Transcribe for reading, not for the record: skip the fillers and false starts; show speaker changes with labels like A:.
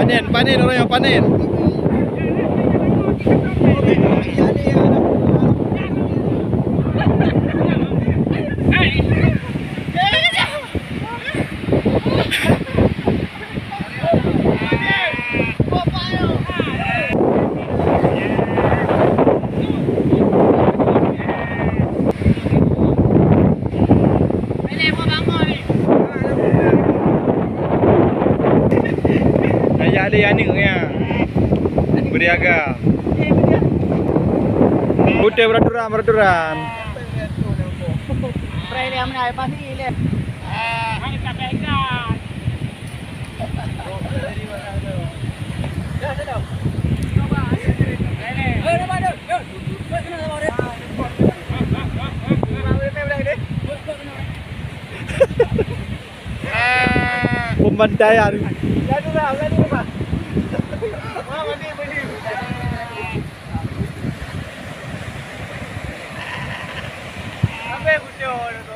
A: panen orang yang panen. Ada yang ni ya. Berniaga. Buta beraturan.
B: Pray dia mana pasti le. Hang tak pegang. Dah. Coba. Mana? Yo. Kena sama dia.
A: Pembantaian.
B: Lalu dah. Beli. Apa butuh?